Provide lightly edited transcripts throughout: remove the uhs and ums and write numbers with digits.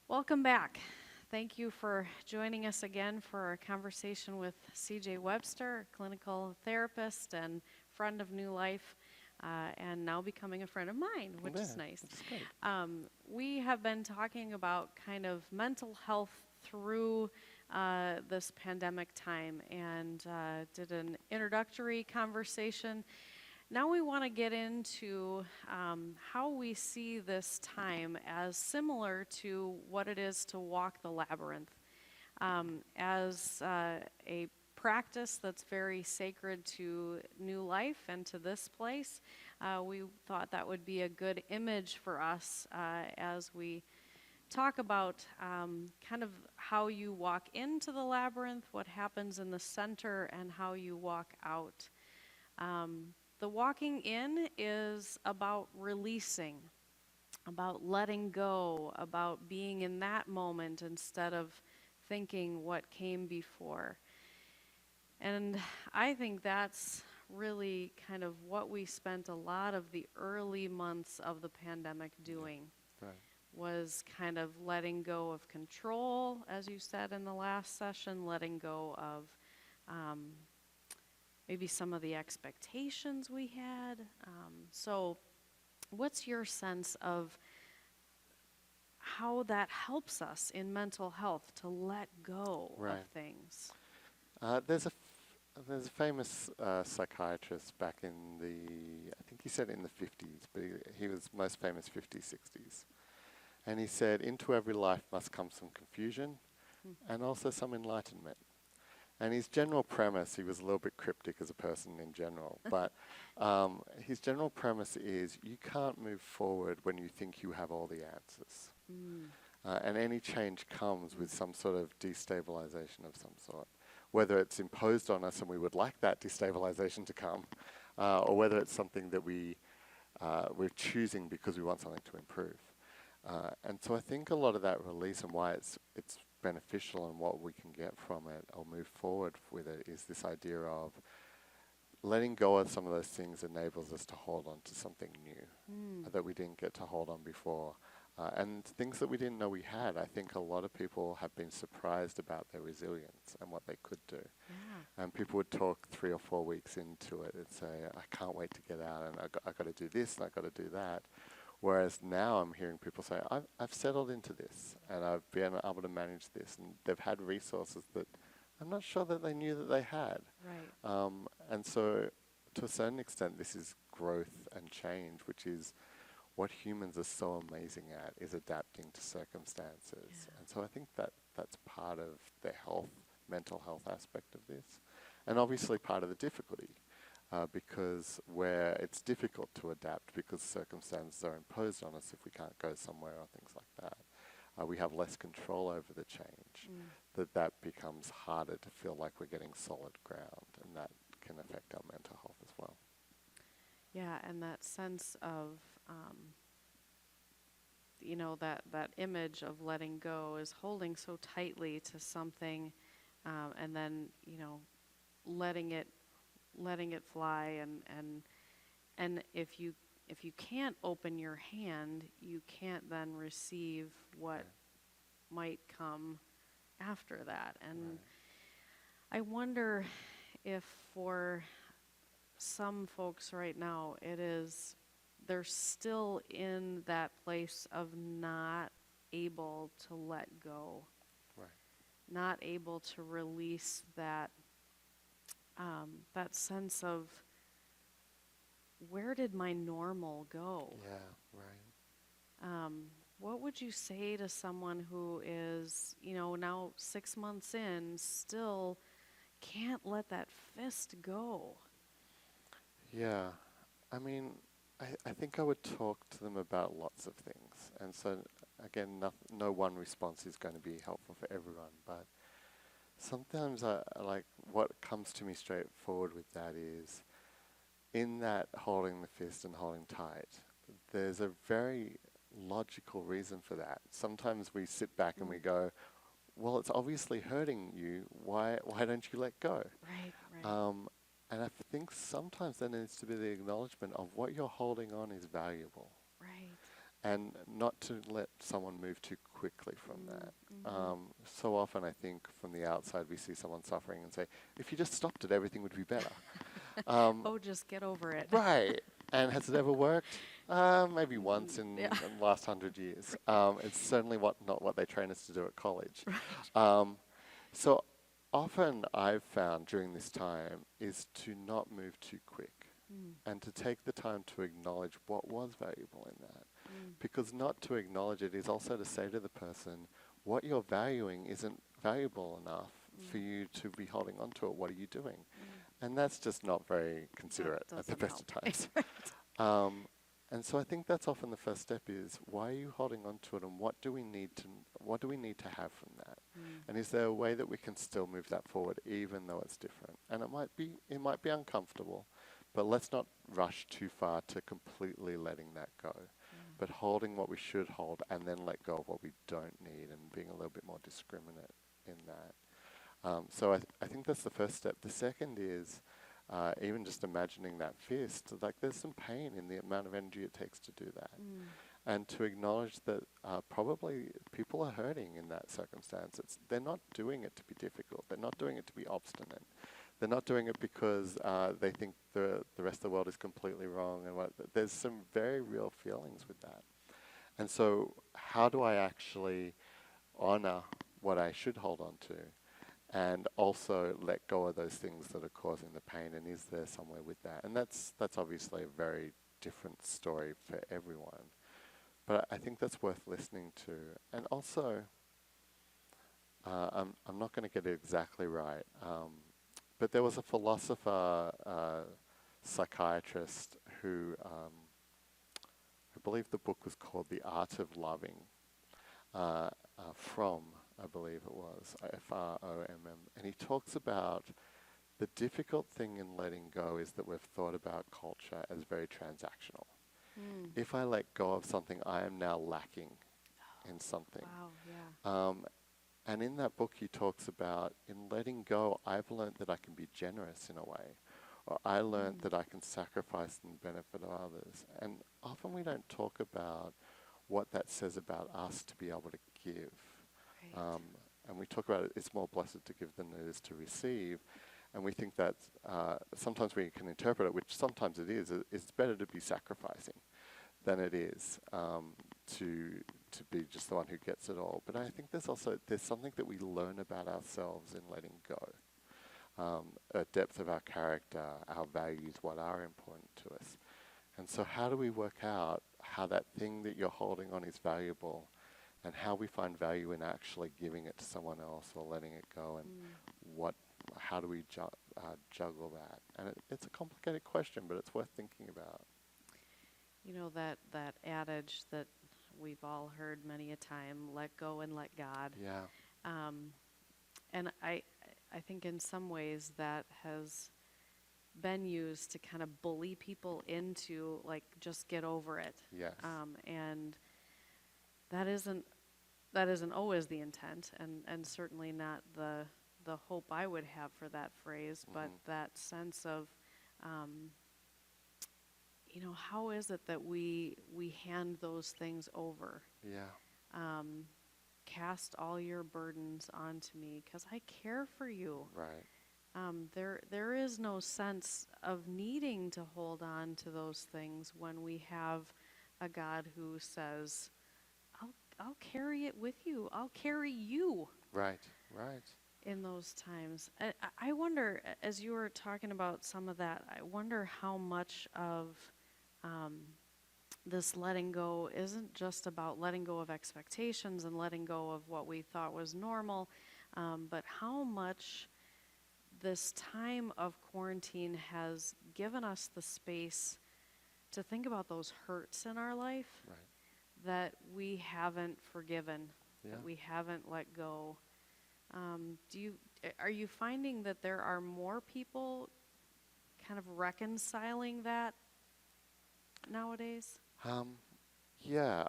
Welcome back. Thank you for joining us again for our conversation with CJ Webster, clinical therapist and friend of New Life, and now becoming a friend of mine, which is nice. Which is great. We have been talking about kind of mental health through this pandemic time and did an introductory conversation. Now we want to get into how we see this time as similar to what it is to walk the labyrinth. As a practice that's very sacred to New Life and to this place, we thought that would be a good image for us as we talk about kind of how you walk into the labyrinth, what happens in the center, and how you walk out. The walking in is about releasing, about letting go, about being in that moment instead of thinking what came before. And I think that's really kind of what we spent a lot of the early months of the pandemic doing. Right. Was kind of letting go of control, as you said in the last session, letting go of maybe some of the expectations we had. So what's your sense of how that helps us in mental health to let go of things? There's a famous psychiatrist back in I think he said in the 50s, but he was most famous 50s, 60s. And he said, into every life must come some confusion and also some enlightenment. And his general premise, he was a little bit cryptic as a person in general, but his general premise is you can't move forward when you think you have all the answers. And any change comes with some sort of destabilization of some sort, whether it's imposed on us and we would like that destabilization to come, or whether it's something that we're choosing because we want something to improve. And so I think a lot of that release and why it's beneficial and what we can get from it or move forward with it is this idea of letting go of some of those things enables us to hold on to something new that we didn't get to hold on before. And things that we didn't know we had. I think a lot of people have been surprised about their resilience and what they could do. Yeah. And people would talk 3 or 4 weeks into it and say, I can't wait to get out and I got to do this and I got to do that. Whereas now I'm hearing people say, I've settled into this and I've been able to manage this, and they've had resources that I'm not sure that they knew that they had. Right. And so to a certain extent, this is growth and change, which is what humans are so amazing at, is adapting to circumstances. Yeah. And so I think that's part of the mental health aspect of this. And obviously part of the difficulty. Because where it's difficult to adapt because circumstances are imposed on us if we can't go somewhere or things like that. We have less control over the change, that becomes harder to feel like we're getting solid ground, and that can affect our mental health as well. Yeah, and that sense of, that image of letting go is holding so tightly to something and then, letting it fly and if you can't open your hand, you can't then receive what might come after that. And I wonder if for some folks right now they're still in that place of not able to let go, not able to release that sense of where did my normal go? Yeah, right. What would you say to someone who is, now 6 months in, still can't let that fist go? Yeah, I mean, I think I would talk to them about lots of things. And so, again, no one response is going to be helpful for everyone, but sometimes I like what comes to me straightforward with that is, in that holding the fist and holding tight, there's a very logical reason for that. Sometimes we sit back and we go, well, it's obviously hurting you. Why don't you let go? Right. And I think sometimes there needs to be the acknowledgement of what you're holding on is valuable. Right. and not to let someone move too quickly from that. Mm-hmm. So often I think from the outside we see someone suffering and say, if you just stopped it, everything would be better. Oh, just get over it. Right. And has it ever worked? Maybe once in Yeah. the last 100 years. It's certainly not what they train us to do at college. Right. So often I've found during this time is to not move too quick and to take the time to acknowledge what was valuable in that. Because not to acknowledge it is also to say to the person, what you're valuing isn't valuable enough for you to be holding on to it. What are you doing? And that's just not very considerate at the best of times. And so I think that's often the first step is, why are you holding on to it, and what do we need to have from that? And is there a way that we can still move that forward even though it's different? And it might be uncomfortable, but let's not rush too far to completely letting that go. But holding what we should hold and then let go of what we don't need, and being a little bit more discriminate in that. So I think that's the first step. The second is even just imagining that fist, like there's some pain in the amount of energy it takes to do that. And to acknowledge that probably people are hurting in that circumstance. They're not doing it to be difficult. They're not doing it to be obstinate. They're not doing it because they think the rest of the world is completely wrong. And there's some very real feelings with that. And so how do I actually honor what I should hold on to, and also let go of those things that are causing the pain? And is there somewhere with that? And that's obviously a very different story for everyone. But I think that's worth listening to. And also, I'm not going to get it exactly right, but there was a philosopher, psychiatrist who, I believe the book was called The Art of Loving, From, I believe it was, Fromm. And he talks about the difficult thing in letting go is that we've thought about culture as very transactional. If I let go of something, I am now lacking in something. Wow, yeah. And in that book he talks about, in letting go, I've learned that I can be generous in a way. Or I learned that I can sacrifice in the benefit of others. And often we don't talk about what that says about us to be able to give. Right. And we talk about it's more blessed to give than it is to receive. And we think that sometimes we can interpret it, which sometimes it is, it's better to be sacrificing than it is to be just the one who gets it all. But I think there's something that we learn about ourselves in letting go. A depth of our character, our values, what are important to us. And so how do we work out how that thing that you're holding on is valuable, and how we find value in actually giving it to someone else or letting it go, and how do we juggle that? And it's a complicated question, but it's worth thinking about. You know, that adage that we've all heard many a time, let go and let God. Yeah. And I think in some ways that has been used to kind of bully people into, like, just get over it. Yes. And that isn't always the intent, and certainly not the hope I would have for that phrase, but that sense of, how is it that we hand those things over? Yeah. Cast all your burdens onto me, because I care for you. Right. There is no sense of needing to hold on to those things when we have a God who says, I'll carry it with you. I'll carry you. Right. Right. In those times. I wonder, as you were talking about some of that, I wonder how much of this letting go isn't just about letting go of expectations and letting go of what we thought was normal, but how much this time of quarantine has given us the space to think about those hurts in our life that we haven't forgiven, that we haven't let go. Are you finding that there are more people kind of reconciling that nowadays? Yeah,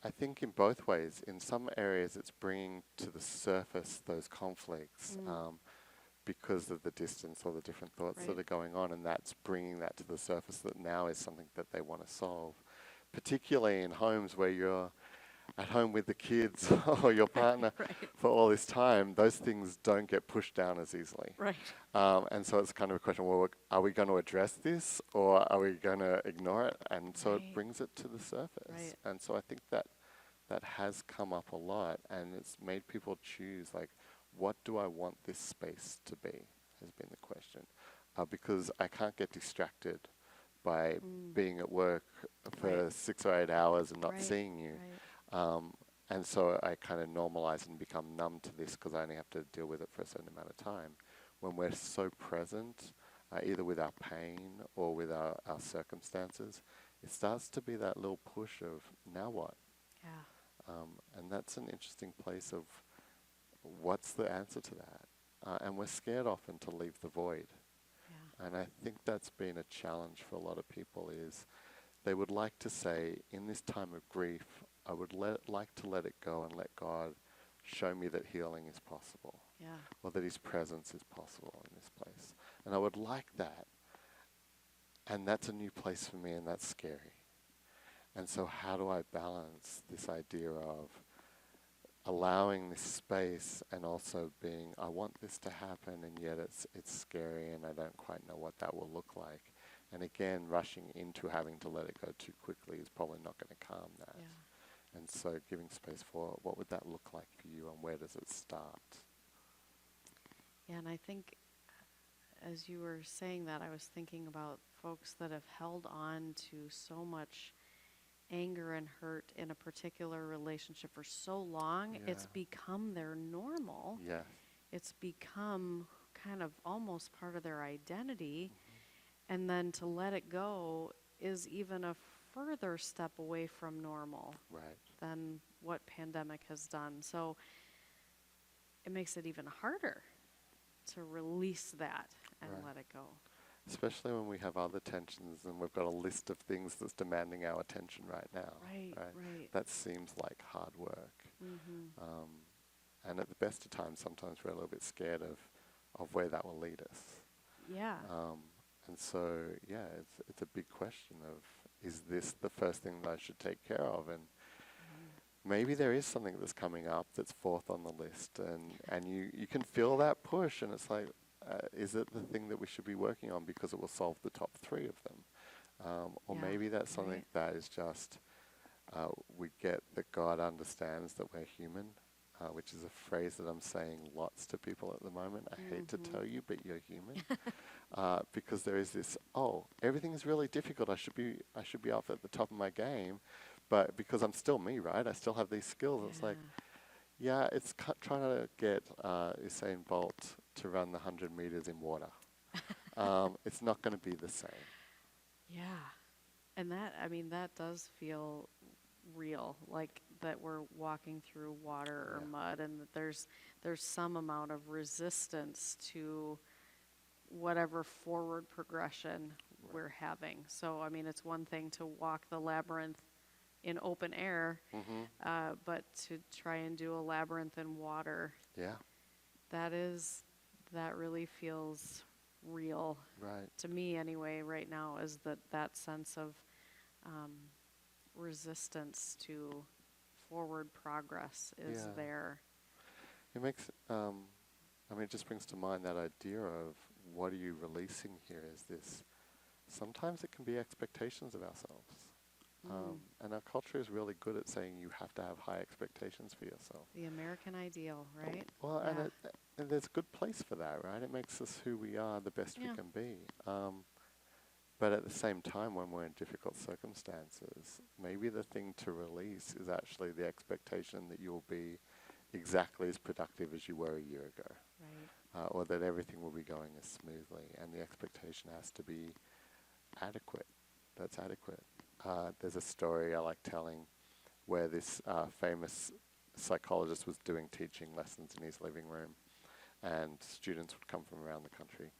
I think in both ways. In some areas it's bringing to the surface those conflicts because of the distance or the different thoughts that are going on, and that's bringing that to the surface that now is something that they want to solve. particularly in homes where you're at home with the kids or your partner Right. for all this time, those things don't get pushed down as easily. Right. And so it's kind of a question, well, are we going to address this or are we going to ignore it? And so it Right. brings it to the surface. Right. And so I think that has come up a lot, and it's made people choose, like, what do I want this space to be, has been the question. Because I can't get distracted by being at work for Right. 6 or 8 hours and not Right. seeing you. Right. And so I kind of normalize and become numb to this because I only have to deal with it for a certain amount of time. When we're so present, either with our pain or with our circumstances, it starts to be that little push of, now what? Yeah. And that's an interesting place of what's the answer to that? And we're scared often to leave the void. Yeah. And I think that's been a challenge for a lot of people is they would like to say, in this time of grief, I would like to let it go and let God show me that healing is possible. Yeah. Or that his presence is possible in this place. And I would like that. And that's a new place for me, and that's scary. And so how do I balance this idea of allowing this space and also being, I want this to happen, and yet it's scary and I don't quite know what that will look like. And again, rushing into having to let it go too quickly is probably not going to calm that. Yeah. And so giving space for what would that look like for you and where does it start? Yeah, and I think as you were saying that, I was thinking about folks that have held on to so much anger and hurt in a particular relationship for so long, it's Yeah. become their normal. Yeah. It's become kind of almost part of their identity. And then to let it go is even a further step away from normal Right. than what pandemic has done. So it makes it even harder to release that and Right. let it go. Especially when we have other tensions and we've got a list of things that's demanding our attention right now. Right, right. That seems like hard work. Mm-hmm. And at the best of times, sometimes we're a little bit scared of where that will lead us. Yeah. And so, yeah, it's a big question of, is this the first thing that I should take care of? And maybe there is something that's coming up that's fourth on the list, and you can feel that push, and it's like, is it the thing that we should be working on because it will solve the top 3 of them? Or Yeah, maybe that's something right. that is just, we get that God understands that we're human, which is a phrase that I'm saying lots to people at the moment. I hate to tell you, but you're human. Because there is this, everything is really difficult. I should be up at the top of my game, but because I'm still me, right? I still have these skills. It's like, yeah, it's trying to get Usain Bolt to run the 100 meters in water. It's not going to be the same. Yeah. And that does feel real, like that we're walking through water or mud, and that there's some amount of resistance to whatever forward progression we're having. So, it's one thing to walk the labyrinth in open air, but to try and do a labyrinth in water, Yeah. that really feels real. Right. To me anyway, right now, is that sense of resistance to forward progress is there. It makes, it just brings to mind that idea of what are you releasing here is this, sometimes it can be expectations of ourselves. And our culture is really good at saying you have to have high expectations for yourself. The American ideal, right? Well, Yeah. and there's a good place for that, right? It makes us who we are, the best we can be. But at the same time, when we're in difficult circumstances, maybe the thing to release is actually the expectation that you'll be exactly as productive as you were a year ago. Right. Or that everything will be going as smoothly. And the expectation has to be adequate. That's adequate. There's a story I like telling where this famous psychologist was doing teaching lessons in his living room, and students would come from around the country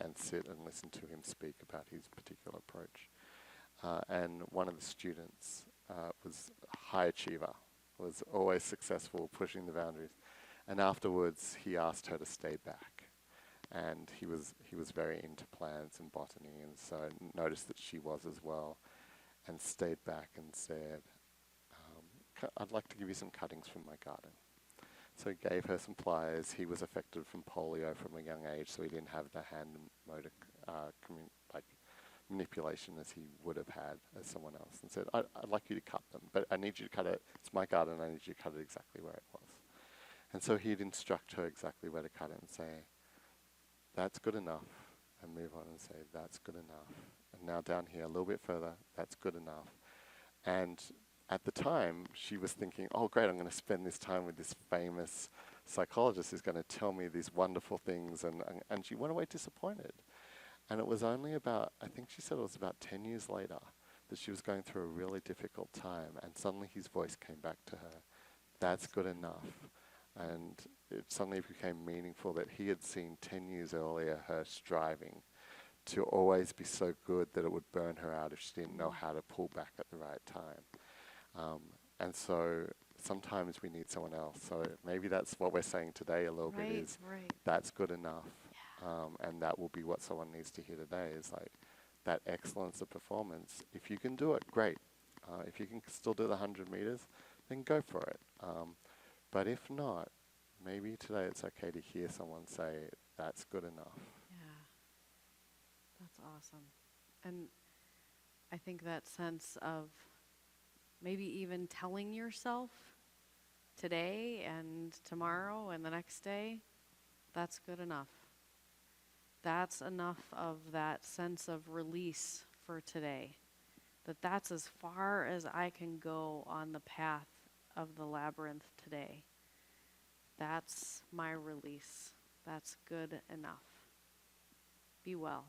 and sit and listen to him speak about his particular approach. And one of the students was a high achiever, was always successful, pushing the boundaries. And afterwards, he asked her to stay back. And he was very into plants and botany, and so noticed that she was as well. and stayed back and said, I'd like to give you some cuttings from my garden. So he gave her some pliers. He was affected from polio from a young age, so he didn't have the hand and motor manipulation as he would have had as someone else, and said, I'd like you to cut them, but I need you to cut it. It's my garden. I need you to cut it exactly where it was. And so he'd instruct her exactly where to cut it and say, that's good enough, and move on and say, that's good enough. And now down here, a little bit further, that's good enough. And at the time, she was thinking, oh, great, I'm going to spend this time with this famous psychologist who's going to tell me these wonderful things, and she went away disappointed. And it was only about, I think she said it was about 10 years later, that she was going through a really difficult time, and suddenly his voice came back to her, that's good enough. And it suddenly became meaningful that he had seen 10 years earlier her striving to always be so good that it would burn her out if she didn't know how to pull back at the right time. And so sometimes we need someone else. So maybe that's what we're saying today a little bit is, that's good enough. And that will be what someone needs to hear today is like that excellence of performance. If you can do it, great. If you can still do the 100 meters, then go for it. But if not, maybe today it's okay to hear someone say, that's good enough. Yeah, that's awesome. And I think that sense of maybe even telling yourself today and tomorrow and the next day, that's good enough. That's enough of that sense of release for today. That's as far as I can go on the path of the labyrinth today. That's my release. That's good enough. Be well.